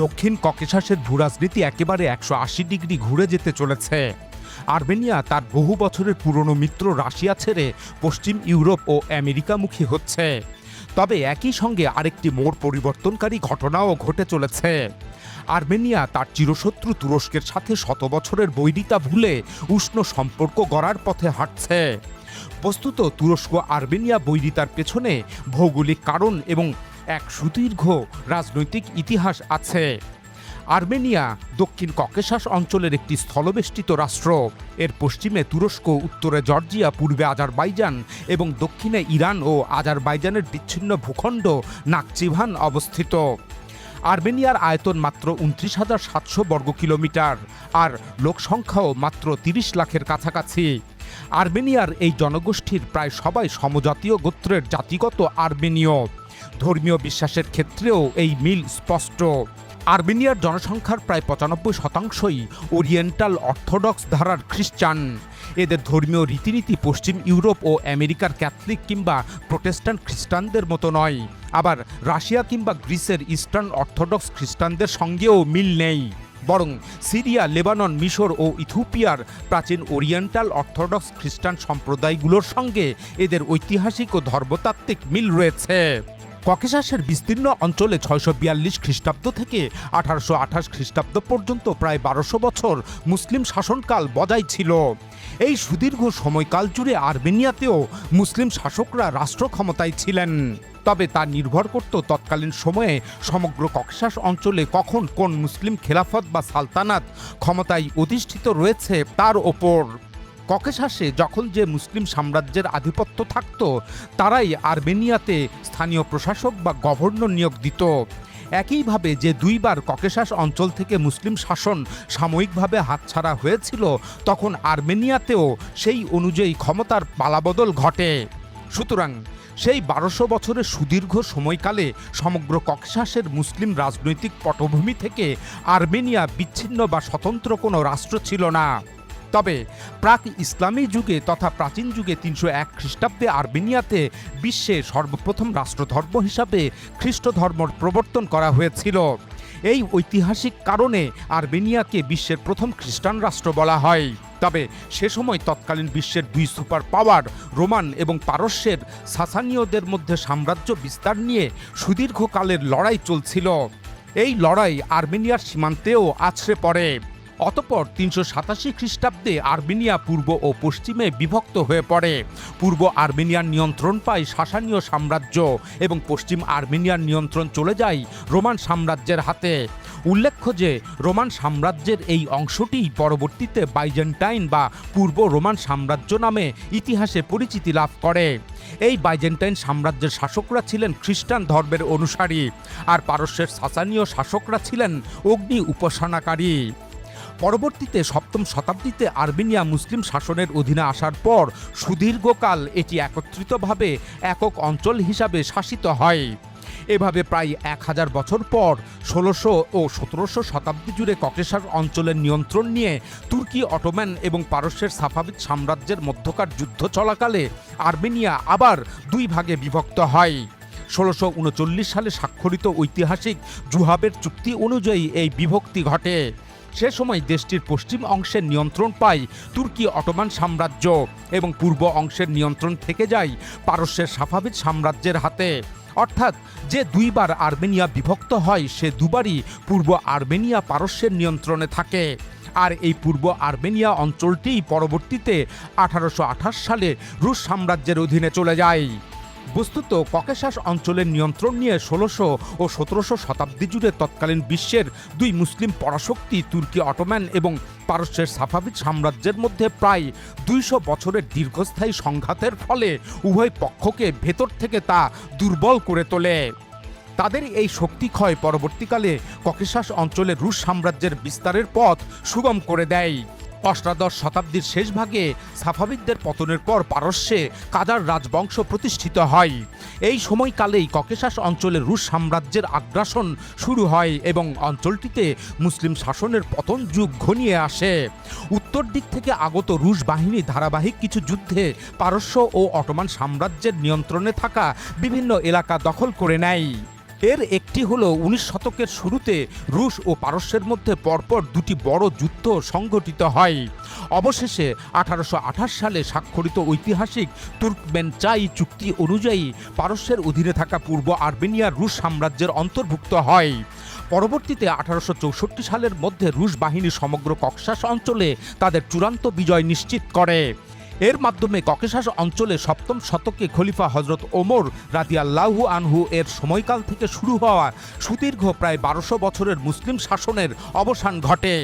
দক্ষিণ ককেশাসের ভূরাজনীতি একেবারে 180 ডিগ্রি ঘুরে যেতে চলেছে। আর্মেনিয়া তার বহু বছরের পুরনো মিত্র রাশিয়া ছেড়ে পশ্চিম ইউরোপ ও আমেরিকামুখী হচ্ছে। তবে একই সঙ্গে আরেকটি মোড় পরিবর্তনকারী ঘটনাও ঘটে চলেছে। আর্মেনিয়া তার চিরশত্রু তুরস্কের সাথে শত বছরের বৈরিতা ভুলে উষ্ণ সম্পর্ক গড়ার পথে হাঁটছে। বস্তুত তুরস্ক আর্মেনিয়া বৈরিতার পেছনে ভৌগোলিক কারণ এবং এক সুদীর্ঘ রাজনৈতিক ইতিহাস আছে। আর্মেনিয়া দক্ষিণ ককেশাস অঞ্চলের একটি স্থলবেষ্টিত রাষ্ট্র। এর পশ্চিমে তুরস্ক, উত্তরে জর্জিয়া, পূর্বে আজারবাইজান এবং দক্ষিণে ইরান ও আজারবাইজানের বিচ্ছিন্ন ভূখণ্ড নাকচিভান অবস্থিত। আর্মেনিয়ার আয়তন মাত্র 29,700 বর্গ কিলোমিটার, আর লোকসংখ্যাও মাত্র 30 লাখের কাছাকাছি। আর্মেনিয়ার এই জনগোষ্ঠীর প্রায় সবাই সমজাতীয় গোত্রের জাতিগত আর্মেনীয়। ধর্মীয় বিশ্বাসের ক্ষেত্রেও এই মিল স্পষ্ট। আর্মেনিয়ার জনসংখ্যার প্রায় 95%ই ওরিয়েন্টাল অর্থোডক্স ধারার খ্রিস্টান। এদের ধর্মীয় রীতিনীতি পশ্চিম ইউরোপ ও আমেরিকার ক্যাথলিক কিংবা প্রোটেস্ট্যান্ট খ্রিস্টানদের মতো নয়। আবার রাশিয়া কিংবা গ্রিসের ইস্টার্ন অর্থোডক্স খ্রিস্টানদের সঙ্গেও মিল নেই। বরং সিরিয়া, লেবানন, মিশর ও ইথিওপিয়ার প্রাচীন ওরিয়েন্টাল অর্থোডক্স খ্রিস্টান সম্প্রদায়গুলোর সঙ্গে এদের ঐতিহাসিক ও ধর্মতাত্ত্বিক মিল রয়েছে। ককেশাসের বিস্তীর্ণ অঞ্চলে 642 খ্রিস্টাব্দ থেকে 1828 খ্রিস্টাব্দ পর্যন্ত প্রায় 1200 বছর মুসলিম শাসনকাল বজায় ছিল। এই সুদীর্ঘ সময়কাল জুড়ে আর্মেনিয়াতেও মুসলিম শাসকরা রাষ্ট্র ক্ষমতায় ছিলেন। তবে তা নির্ভর করত তৎকালীন সময়ে সমগ্র ককেশাস অঞ্চলে কখন কোন মুসলিম খেলাফত বা সালতানাত ক্ষমতায় অধিষ্ঠিত রয়েছে তার ওপর। ককেশাসে যখন যে মুসলিম সাম্রাজ্যের আধিপত্য থাকত, তারাই আর্মেনিয়াতে স্থানীয় প্রশাসক বা গভর্নর নিয়োগ দিত। একইভাবে যে দুইবার ককেশাস অঞ্চল থেকে মুসলিম শাসন সাময়িকভাবে হাতছাড়া হয়েছিল, তখন আর্মেনিয়াতেও সেই অনুযায়ী ক্ষমতার পালাবদল ঘটে। সুতরাং সেই 1200 বছরের সুদীর্ঘ সময়কালে সমগ্র ককেশাসের মুসলিম রাজনৈতিক পটভূমি থেকে আর্মেনিয়া বিচ্ছিন্ন বা স্বতন্ত্র কোনো রাষ্ট্র ছিল না। তবে প্রাক ইসলামী যুগে তথা প্রাচীন যুগে 301 খ্রিস্টাব্দে আর্মেনিয়াতে বিশ্বে সর্বপ্রথম রাষ্ট্রধর্ম হিসাবে খ্রিস্ট ধর্মর প্রবর্তন করা হয়েছিল। এই ঐতিহাসিক কারণে আর্মেনিয়াকে বিশ্বের প্রথম খ্রিস্টান রাষ্ট্র বলা হয়। তবে সে সময় তৎকালীন বিশ্বের দুই সুপার পাওয়ার রোমান এবং পারস্যের সাসানীয়দের মধ্যে সাম্রাজ্য বিস্তার নিয়ে সুদীর্ঘকালের লড়াই চলছিল। এই লড়াই আর্মেনিয়ার সীমান্তেও আছড়ে পড়ে। অতঃপর 387 খ্রিস্টাব্দে আর্মেনিয়া পূর্ব ও পশ্চিমে বিভক্ত হয়ে পড়ে। পূর্ব আর্মেনিয়ার নিয়ন্ত্রণ পায় সাসানীয় সাম্রাজ্য এবং পশ্চিম আর্মেনিয়ার নিয়ন্ত্রণ চলে যায় রোমান সাম্রাজ্যের হাতে। উল্লেখ্য যে রোমান সাম্রাজ্যের এই অংশটি পরবর্তীতে বাইজেন্টাইন বা পূর্ব রোমান সাম্রাজ্য নামে ইতিহাসে পরিচিতি লাভ করে। এই বাইজেন্টাইন সাম্রাজ্যের শাসকরা ছিলেন খ্রিস্টান ধর্মের অনুসারী, আর পারস্যের সাসানীয় শাসকরা ছিলেন অগ্নি উপাসনাকারী। পরবর্তীতে 7ম শতাব্দীতে আর্মেনিয়া মুসলিম শাসনের অধীনে আসার পর সুদীর্ঘকাল এটি একত্রিতভাবে একক অঞ্চল হিসাবে শাসিত হয়। এভাবে প্রায় 1000 বছর পর 1600 ও 1700 শতাব্দী জুড়ে ককেশাস অঞ্চলের নিয়ন্ত্রণ নিয়ে তুর্কি, অটোম্যান এবং পারস্যের সাফাভিদ সাম্রাজ্যের মধ্যকার যুদ্ধ চলাকালে আর্মেনিয়া আবার দুই ভাগে বিভক্ত হয়। 1639 সালে স্বাক্ষরিত ঐতিহাসিক জুহাবের চুক্তি অনুযায়ী এই বিভক্তি ঘটে। সে সময় দেশটির পশ্চিম অংশের নিয়ন্ত্রণ পায় তুর্কি অটোমান সাম্রাজ্য এবং পূর্ব অংশের নিয়ন্ত্রণ থেকে যায় পারস্যের সাফাভিদ সাম্রাজ্যের হাতে। অর্থাৎ যে দুইবার আর্মেনিয়া বিভক্ত হয়, সে দুবারই পূর্ব আর্মেনিয়া পারস্যের নিয়ন্ত্রণে থাকে। আর এই পূর্ব আর্মেনিয়া অঞ্চলটিই পরবর্তীতে 1828 সালে রুশ সাম্রাজ্যের অধীনে চলে যায়। বস্তুত ককেশাস অঞ্চলের নিয়ন্ত্রণ নিয়ে 1600 ও 1700 শতাব্দী জুড়ে তৎকালীন বিশ্বের দুই মুসলিম পরাশক্তি তুর্কি অটোম্যান এবং পারস্যের সাফাভিদ সাম্রাজ্যের মধ্যে প্রায় 200 বছরের দীর্ঘস্থায়ী সংঘাতের ফলে উভয় পক্ষকে ভেতর থেকে তা দুর্বল করে তোলে। তাদের এই শক্তি ক্ষয় পরবর্তীকালে ককেশাস অঞ্চলে রুশ সাম্রাজ্যের বিস্তারের পথ সুগম করে দেয়। অষ্টাদশ শতাব্দীর শেষ ভাগে সাফাভিদদের পতনের পর পারস্যে কাজার রাজবংশ প্রতিষ্ঠিত হয়। এই সময়কালেই ককেশাস অঞ্চলে রুশ সাম্রাজ্যের আগ্রাসন শুরু হয় এবং অঞ্চলটিতে মুসলিম শাসনের পতন যুগ ঘনিয়ে আসে। উত্তর দিক থেকে আগত রুশ বাহিনী ধারাবাহিক কিছু যুদ্ধে পারস্য ও অটোমান সাম্রাজ্যের নিয়ন্ত্রণে থাকা বিভিন্ন এলাকা দখল করে নেয়। এর একটি হলো 19 শতকের শুরুতে রুশ ও পারস্যের মধ্যে পরপর দুটি বড় যুদ্ধ সংঘটিত হয়। অবশেষে 1828 সালে স্বাক্ষরিত ঐতিহাসিক তুর্কমেনচাই চুক্তি অনুযায়ী পারস্যের অধীনে থাকা পূর্ব আর্মেনিয়ার রুশ সাম্রাজ্যের অন্তর্ভুক্ত হয়। পরবর্তীতে 1864 সালের মধ্যে রুশ বাহিনী সমগ্র ককেশাস অঞ্চলে তাদের চূড়ান্ত বিজয় নিশ্চিত করে। এর মাধ্যমে ককেশাস অঞ্চলে সপ্তম শতকে খলিফা হজরত ওমর রাদিয়াল্লাহু আনহু এর সময়কাল থেকে শুরু হওয়া সুদীর্ঘ প্রায় 1200 বছরের মুসলিম শাসনের অবসান ঘটে।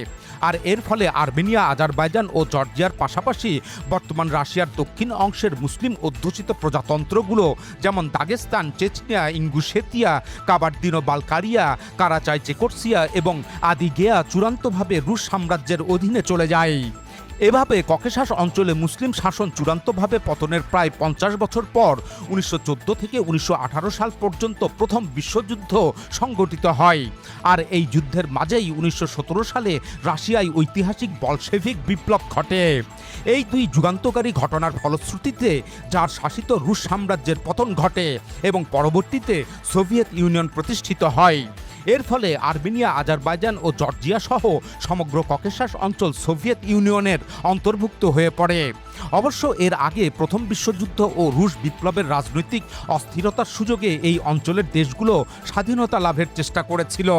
আর এর ফলে আর্মেনিয়া, আজারবাইজান ও জর্জিয়ার পাশাপাশি বর্তমান রাশিয়ার দক্ষিণ অংশের মুসলিম অধ্যুষিত প্রজাতন্ত্রগুলো যেমন দাগেস্তান, চেচনিয়া, ইঙ্গুশেতিয়া, কাবার্দিনো বালকারিয়া, কারাচাই চেকোরসিয়া এবং আদিগেয়া চূড়ান্তভাবে রুশ সাম্রাজ্যের অধীনে চলে যায়। এভাবে ককেশাস অঞ্চলে মুসলিম শাসন চূড়ান্তভাবে পতনের প্রায় 50 বছর পর 1914 থেকে 1918 সাল পর্যন্ত প্রথম বিশ্বযুদ্ধ সংগঠিত হয়। আর এই যুদ্ধের মাঝেই 1917 সালে রাশিয়ায় ঐতিহাসিক বলশেভিক বিপ্লব ঘটে। এই দুই যুগান্তকারী ঘটনার ফলশ্রুতিতে জার শাসিত রুশ সাম্রাজ্যের পতন ঘটে এবং পরবর্তীতে সোভিয়েত ইউনিয়ন প্রতিষ্ঠিত হয়। এর ফলে আর্মেনিয়া, আজারবাইজান ও জর্জিয়া সহ সমগ্র ককেশাস অঞ্চল সোভিয়েত ইউনিয়নের অন্তর্ভুক্ত হয়ে পড়ে। অবশ্য এর আগে প্রথম বিশ্বযুদ্ধ ও রুশ বিপ্লবের রাজনৈতিক অস্থিরতার সুযোগে এই অঞ্চলের দেশগুলো স্বাধীনতা লাভের চেষ্টা করেছিল।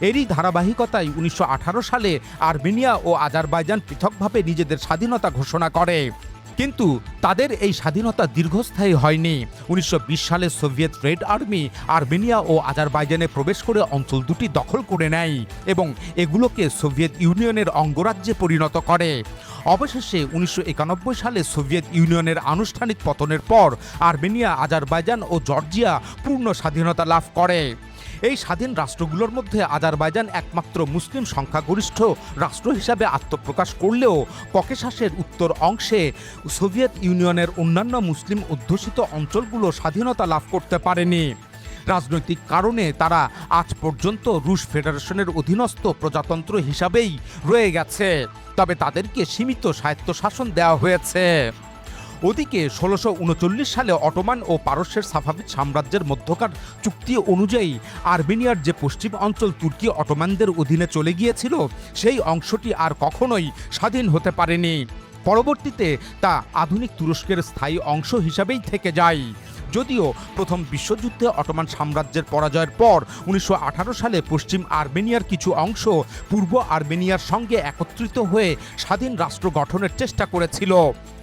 এরই ধারাবাহিকতায় 1918 সালে আর্মেনিয়া ও আজারবাইজান পৃথকভাবে নিজেদের স্বাধীনতা ঘোষণা করে। কিন্তু তাদের এই স্বাধীনতা দীর্ঘস্থায়ী হয়নি। 1920 সালে সোভিয়েত রেড আর্মি আর্মেনিয়া ও আজারবাইজানে প্রবেশ করে অঞ্চল দুটি দখল করে নেয় এবং এগুলোকে সোভিয়েত ইউনিয়নের অঙ্গরাজ্যে পরিণত করে। অবশেষে 1991 সালে সোভিয়েত ইউনিয়নের আনুষ্ঠানিক পতনের পর আর্মেনিয়া, আজারবাইজান ও জর্জিয়া পূর্ণ স্বাধীনতা লাভ করে। এই স্বাধীন রাষ্ট্রগুলোর মধ্যে আজারবাইজান একমাত্র মুসলিম সংখ্যাগরিষ্ঠ রাষ্ট্র হিসাবে আত্মপ্রকাশ করলেও ককেশাসের উত্তর অংশে সোভিয়েত ইউনিয়নের অন্যান্য মুসলিম অধ্যুষিত অঞ্চলগুলো স্বাধীনতা লাভ করতে পারেনি। রাজনৈতিক কারণে তারা আজ পর্যন্ত রুশ ফেডারেশনের অধীনস্থ প্রজাতন্ত্র হিসাবেই রয়ে গেছে, তবে তাদেরকে সীমিত স্বায়ত্তশাসন দেওয়া হয়েছে। ওদিকে 1639 সালে অটোমান ও পারস্যের সাফাভিদ সাম্রাজ্যের মধ্যকার চুক্তি অনুযায়ী আর্মেনিয়ার যে পশ্চিম অঞ্চল তুর্কি অটোমানদের অধীনে চলে গিয়েছিল সেই অংশটি আর কখনোই স্বাধীন হতে পারেনি। পরবর্তীতে তা আধুনিক তুরস্কের স্থায়ী অংশ হিসাবেই থেকে যায়। যদিও প্রথম বিশ্বযুদ্ধে অটোমান সাম্রাজ্যের পরাজয়ের পর 1918 সালে পশ্চিম আর্মেনিয়ার কিছু অংশ পূর্ব আর্মেনিয়ার সঙ্গে একত্রিত হয়ে স্বাধীন রাষ্ট্র গঠনের চেষ্টা করেছিল,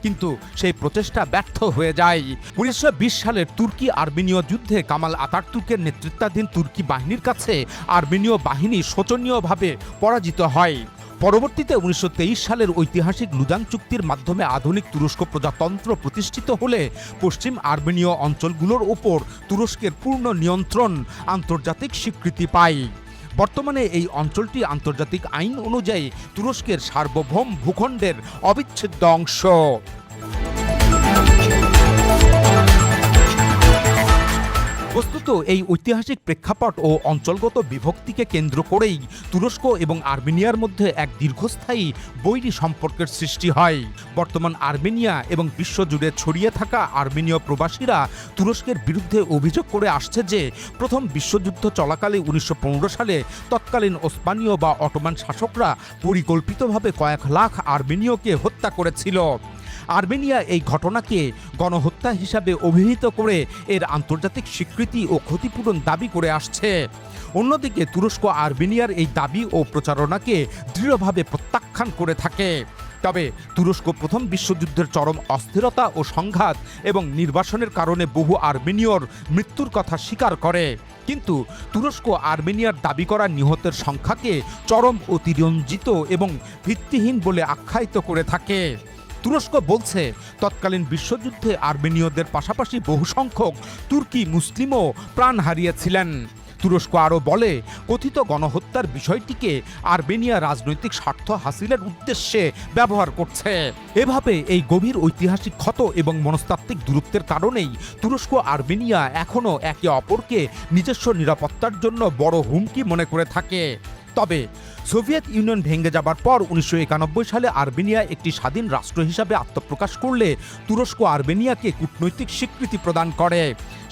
কিন্তু সেই প্রচেষ্টা ব্যর্থ হয়ে যায়। 1920 সালের তুর্কি আর্মেনীয় যুদ্ধে কামাল আতাতুর্কের নেতৃত্বাধীন তুর্কি বাহিনীর কাছে আর্মেনীয় বাহিনী শোচনীয়ভাবে পরাজিত হয়। পরবর্তীতে 1923 সালের ঐতিহাসিক লুজান চুক্তির মাধ্যমে আধুনিক তুরস্ক প্রজাতন্ত্র প্রতিষ্ঠিত হলে পশ্চিম আর্মেনীয় অঞ্চলগুলোর ওপর তুরস্কের পূর্ণ নিয়ন্ত্রণ আন্তর্জাতিক স্বীকৃতি পায়। বর্তমানে এই অঞ্চলটি আন্তর্জাতিক আইন অনুযায়ী তুরস্কের সার্বভৌম ভূখণ্ডের অবিচ্ছেদ্য অংশ। বস্তুত এই ঐতিহাসিক প্রেক্ষাপট ও অঞ্চলগত বিভক্তিকে কেন্দ্র করেই তুরস্ক এবং আর্মেনিয়ার মধ্যে এক দীর্ঘস্থায়ী বৈরী সম্পর্কের সৃষ্টি হয়। বর্তমান আর্মেনিয়া এবং বিশ্বজুড়ে ছড়িয়ে থাকা আর্মেনীয় প্রবাসীরা তুরস্কের বিরুদ্ধে অভিযোগ করে আসছে যে প্রথম বিশ্বযুদ্ধ চলাকালে 1915 সালে তৎকালীন ওসমানীয় বা অটোমান শাসকরা পরিকল্পিতভাবে কয়েক লাখ আর্মেনীয়কে হত্যা করেছিল। আর্মেনিয়া এই ঘটনাকে গণহত্যা হিসাবে অভিহিত করে এর আন্তর্জাতিক স্বীকৃতি ও ক্ষতিপূরণ দাবি করে আসছে। অন্যদিকে তুরস্ক আর্মেনিয়ার এই দাবি ও প্রচারণাকে দৃঢ়ভাবে প্রত্যাখ্যান করে থাকে। তবে তুরস্ক প্রথম বিশ্বযুদ্ধের চরম অস্থিরতা ও সংঘাত এবং নির্বাসনের কারণে বহু আর্মেনীয়র মৃত্যুর কথা স্বীকার করে, কিন্তু তুরস্ক আর্মেনিয়ার দাবি করা নিহতের সংখ্যাকে চরম অতিরঞ্জিত এবং ভিত্তিহীন বলে আখ্যায়িত করে থাকে। তুরস্ক বলছে তৎকালীন বিশ্বযুদ্ধে আর্মেনীয়দের পাশাপাশি বহু সংখ্যক তুর্কি মুসলিমও প্রাণ হারিয়েছিলেন। তুরস্ক আরও বলে কথিত গণহত্যার বিষয়টিকে আর্মেনিয়া রাজনৈতিক স্বার্থ হাসিলের উদ্দেশ্যে ব্যবহার করছে। এভাবে এই গভীর ঐতিহাসিক ক্ষত এবং মনস্তাত্ত্বিক দূরত্বের কারণেই তুরস্ক আর্মেনিয়া এখনও একে অপরকে নিজস্ব নিরাপত্তার জন্য বড় হুমকি মনে করে থাকে। তবে সোভিয়েত ইউনিয়ন ভেঙে যাবার পর 1991 সালে আর্মেনিয়া একটি স্বাধীন রাষ্ট্র হিসাবে আত্মপ্রকাশ করলে তুরস্ক আর্মেনিয়াকে কূটনৈতিক স্বীকৃতি প্রদান করে।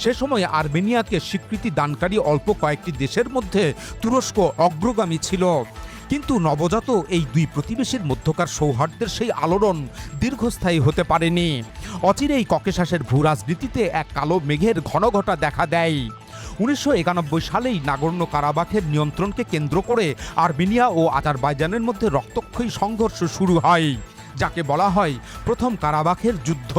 সে সময় আর্মেনিয়াকে স্বীকৃতি দানকারী অল্প কয়েকটি দেশের মধ্যে তুরস্ক অগ্রগামী ছিল। কিন্তু নবজাত এই দুই প্রতিবেশীর মধ্যকার সৌহার্দ্যের সেই আলোড়ন দীর্ঘস্থায়ী হতে পারেনি। অচিরেই ককেশাসের ভূরাজনীতিতে এক কালো মেঘের ঘনঘটা দেখা দেয়। 1991 সালেই নাগোর্নো কারাবাখের নিয়ন্ত্রণকে কেন্দ্র করে আর্মেনিয়া ও আজারবাইজানের মধ্যে রক্তক্ষয়ী সংঘর্ষ শুরু হয়, যাকে বলা হয় প্রথম কারাবাখের যুদ্ধ।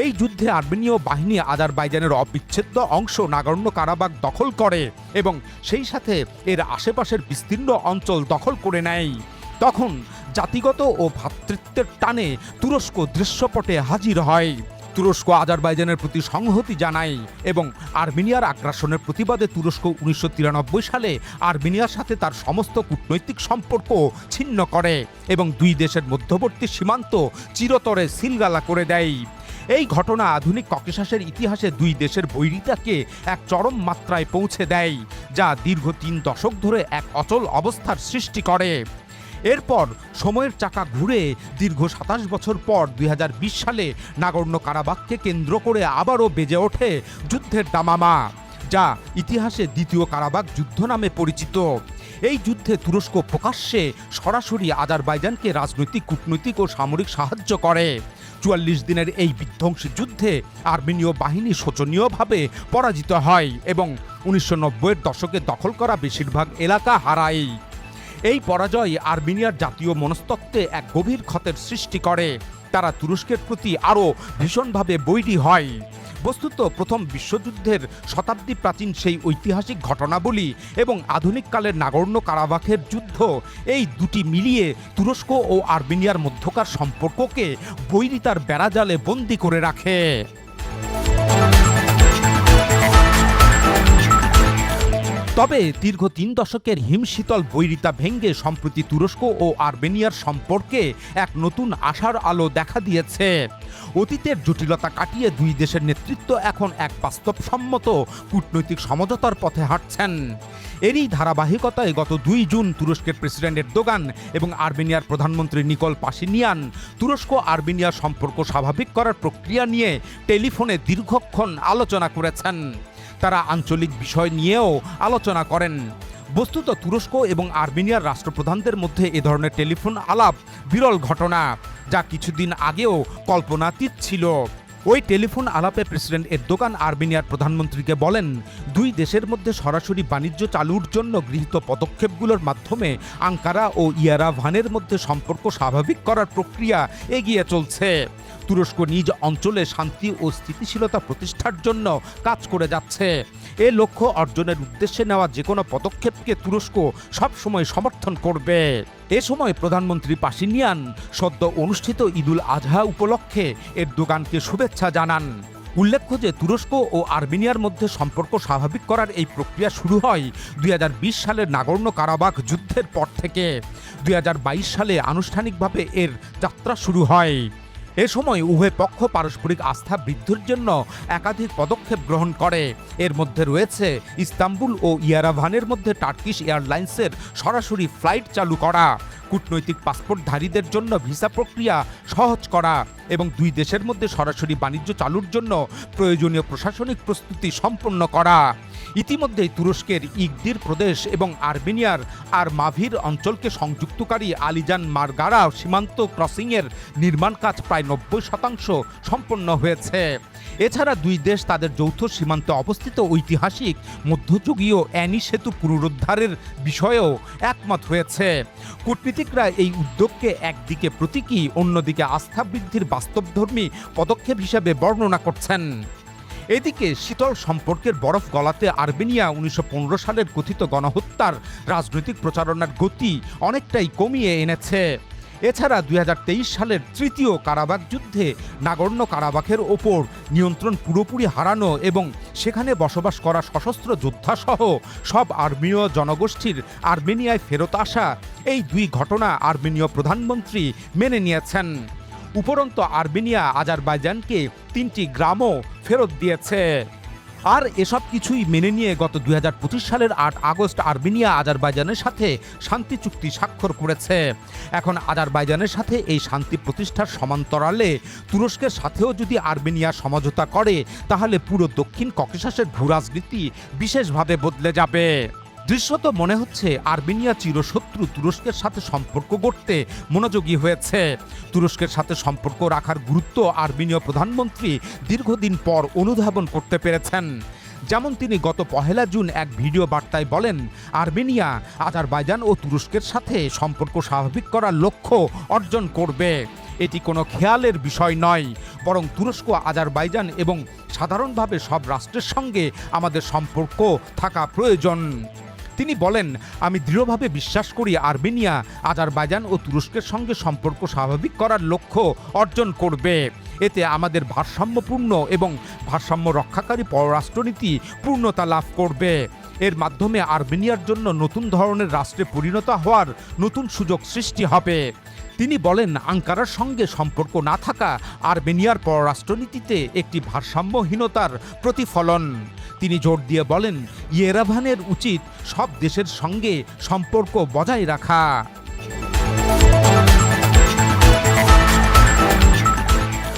এই যুদ্ধে আর্মেনীয় বাহিনী আজারবাইজানের অবিচ্ছেদ্য অংশ নাগোর্নো কারাবাখ দখল করে এবং সেই সাথে এর আশেপাশের বিস্তীর্ণ অঞ্চল দখল করে নেয়। তখন জাতিগত ও ভ্রাতৃত্বের টানে তুরস্ক দৃশ্যপটে হাজির হয়। তুরস্ক আজারবাইজানের প্রতি সংহতি জানায় এবং আর্মেনিয়ার আগ্রাসনের প্রতিবাদে তুরস্ক 1993 সালে আর্মেনিয়ার সাথে তার সমস্ত কূটনৈতিক সম্পর্ক ছিন্ন করে এবং দুই দেশের মধ্যবর্তী সীমান্ত চিরতরে সিলগালা করে দেয়। এই ঘটনা আধুনিক ককেশাসের ইতিহাসে দুই দেশের বৈরিতাকে এক চরম মাত্রায় পৌঁছে দেয়, যা দীর্ঘ 3 দশক ধরে এক অচল অবস্থার সৃষ্টি করে। এরপর সময়ের চাকা ঘুরে দীর্ঘ 27 বছর পর 2020 সালে নাগোর্নো কারাবাখকে কেন্দ্র করে আবারও বেজে ওঠে যুদ্ধের দামামা, যা ইতিহাসে দ্বিতীয় কারাবাখ যুদ্ধ নামে পরিচিত। এই যুদ্ধে তুরস্ক প্রকাশ্যে সরাসরি আজারবাইজানকে রাজনৈতিক, কূটনৈতিক ও সামরিক সাহায্য করে। 44 দিনের এই বিধ্বংসী যুদ্ধে আর্মেনীয় বাহিনী শোচনীয়ভাবে পরাজিত হয় এবং 1990-এর দশকে দখল করা বেশিরভাগ এলাকা হারায়। এই পরাজয় আর্মেনিয়ার জাতীয় মনস্তত্ত্বে এক গভীর ক্ষতের সৃষ্টি করে। তারা তুরস্কের প্রতি আরও ভীষণভাবে বৈরী হয়। বস্তুত প্রথম বিশ্বযুদ্ধের শতাব্দী প্রাচীন সেই ঐতিহাসিক ঘটনাবলী এবং আধুনিককালের নাগোর্নো কারাবাখের যুদ্ধ, এই দুটি মিলিয়ে তুরস্ক ও আর্মেনিয়ার মধ্যকার সম্পর্ককে বৈরিতার বেড়াজালে বন্দী করে রাখে। তবে দীর্ঘ 3 দশকের হিমশীতল বৈরিতা ভেঙে সম্প্রতি তুরস্ক ও আর্মেনিয়ার সম্পর্কে এক নতুন আশার আলো দেখা দিয়েছে। অতীতের জটিলতা কাটিয়ে দুই দেশের নেতৃত্ব এখন এক বাস্তবসম্মত কূটনৈতিক সমঝোতার পথে হাঁটছেন। এরই ধারাবাহিকতায় গত 2 জুন তুরস্কের প্রেসিডেন্ট এরদোগান এবং আর্মেনিয়ার প্রধানমন্ত্রী নিকোল পাশিনিয়ান তুরস্ক আর্মেনিয়ার সম্পর্ক স্বাভাবিক করার প্রক্রিয়া নিয়ে টেলিফোনে দীর্ঘক্ষণ আলোচনা করেছেন। তারা আঞ্চলিক বিষয় নিয়েও আলোচনা করেন। বস্তুত তুরস্ক এবং আর্মেনিয়ার রাষ্ট্রপ্রধানদের মধ্যে এ ধরনের টেলিফোন আলাপ বিরল ঘটনা, যা কিছুদিন আগেও কল্পনাতীত ছিল। ওই টেলিফোন আলাপে প্রেসিডেন্ট এরদোগান আর্মেনিয়ার প্রধানমন্ত্রীকে বলেন, দুই দেশের মধ্যে সরাসরি বাণিজ্য চালুর জন্য গৃহীত পদক্ষেপগুলোর মাধ্যমে আঙ্কারা ও ইয়েরেভানের মধ্যে সম্পর্ক স্বাভাবিক করার প্রক্রিয়া এগিয়ে চলছে। তুরস্ক নিজ অঞ্চলে শান্তি ও স্থিতিশীলতা প্রতিষ্ঠার জন্য কাজ করে যাচ্ছে। এ লক্ষ্য অর্জনের উদ্দেশ্যে নেওয়া যে কোনো পদক্ষেপকে তুরস্ক সবসময় সমর্থন করবে। এ সময় প্রধানমন্ত্রী পাশিনিয়ান সদ্য অনুষ্ঠিত ঈদুল আজহা উপলক্ষে এরদোগানকে শুভেচ্ছা জানান। উল্লেখ্য যে তুরস্ক ও আর্মেনিয়ার মধ্যে সম্পর্ক স্বাভাবিক করার এই প্রক্রিয়া শুরু হয় 2020 সালের নাগোর্নো কারাবাখ যুদ্ধের পর থেকে। 2022 সালে আনুষ্ঠানিকভাবে এর যাত্রা শুরু হয়। এ সময় উভয় পক্ষ পারস্পরিক আস্থা বৃদ্ধির জন্য একাধিক পদক্ষেপ গ্রহণ করে। এর মধ্যে রয়েছে ইস্তাম্বুল ও ইয়েরেভানের মধ্যে টার্কিশ এয়ারলাইন্সের সরাসরি ফ্লাইট চালু করা, কূটনৈতিক পাসপোর্টধারীদের জন্য ভিসা প্রক্রিয়া সহজ করা এবং দুই দেশের মধ্যে সরাসরি বাণিজ্য চালুর জন্য প্রয়োজনীয় প্রশাসনিক প্রস্তুতি সম্পন্ন করা। ইতিমধ্যেই তুরস্কের ইগদির প্রদেশ এবং আর্মেনিয়ার আর মাভির অঞ্চলকে সংযুক্তকারী আলিজান মারগারা সীমান্ত ক্রসিংয়ের নির্মাণ কাজ প্রায় 90% সম্পন্ন হয়েছে। এছাড়া দুই দেশ তাদের যৌথ সীমান্তে অবস্থিত ঐতিহাসিক মধ্যযুগীয় অ্যানি সেতু পুনরুদ্ধারের বিষয়েও একমত হয়েছে। কূটনীতিকরা এই উদ্যোগকে একদিকে প্রতীকী, অন্যদিকে আস্থা বৃদ্ধির বাস্তবধর্মী পদক্ষেপ হিসেবে বর্ণনা করছেন। এদিকে শীতল সম্পর্কের বরফ গলাতে আর্মেনিয়া 1915 সালের কথিত গণহত্যার রাজনৈতিক প্রচারণার গতি অনেকটাই কমিয়ে এনেছে। এছাড়া 2023 সালের তৃতীয় কারাবাখ যুদ্ধে নাগোর্নো কারাবাখের ওপর নিয়ন্ত্রণ পুরোপুরি হারানো এবং সেখানে বসবাস করা সশস্ত্র যোদ্ধাসহ সব আর্মেনীয় জনগোষ্ঠীর আর্মেনিয়ায় ফেরত আসা, এই দুই ঘটনা আর্মেনীয় প্রধানমন্ত্রী মেনে নিয়েছেন। উপরন্তু আর্মেনিয়া আজারবাইজানকে 3টি গ্রামও ফেরত দিয়েছে। আর এসব কিছুই মেনে নিয়ে গত 2025 সালের 8 আগস্ট আর্মেনিয়া আজারবাইজানের সাথে শান্তি চুক্তি স্বাক্ষর করেছে। এখন আজারবাইজানের সাথে এই শান্তি প্রতিষ্ঠার সমান্তরালে তুরস্কের সাথেও যদি আর্মেনিয়া সমঝোতা করে তাহলে পুরো দক্ষিণ ককেশাসের ভূরাজনীতি বিশেষভাবে বদলে যাবে। দৃশ্যত মনে হচ্ছে আর্মেনিয়া চিরশত্রু তুরস্কের সাথে সম্পর্ক গড়তে মনোযোগী হয়েছে। তুরস্কের সাথে সম্পর্ক রাখার গুরুত্ব আর্মেনীয় প্রধানমন্ত্রী দীর্ঘদিন পর অনুধাবন করতে পেরেছেন। যেমন তিনি গত 1 জুন এক ভিডিও বার্তায় বলেন, আর্মেনিয়া আজারবাইজান ও তুরস্কের সাথে সম্পর্ক স্বাভাবিক করার লক্ষ্য অর্জন করবে। এটি কোনো খেয়ালের বিষয় নয়, বরং তুরস্ক, আজারবাইজান এবং সাধারণভাবে সব রাষ্ট্রের সঙ্গে আমাদের সম্পর্ক থাকা প্রয়োজন। তিনি বলেন, আমি দৃঢ়ভাবে বিশ্বাস করি আর্মেনিয়া আজারবাইজান ও তুরস্কের সঙ্গে সম্পর্ক স্বাভাবিক করার লক্ষ্য অর্জন করবে। এতে আমাদের ভারসাম্যপূর্ণ এবং ভারসাম্য রক্ষাকারী পররাষ্ট্রনীতি পূর্ণতা লাভ করবে। এর মাধ্যমে আর্মেনিয়ার জন্য নতুন ধরনের রাষ্ট্রে পরিণত হওয়ার নতুন সুযোগ সৃষ্টি হবে। তিনি বলেন, আঙ্কারার সঙ্গে সম্পর্ক না থাকা আর্মেনিয়ার পররাষ্ট্রনীতিতে একটি ভারসাম্যহীনতার প্রতিফলন। তিনি জোর দিয়ে বলেন, ইয়েরেভানের উচিত সব দেশের সঙ্গে সম্পর্ক বজায় রাখা।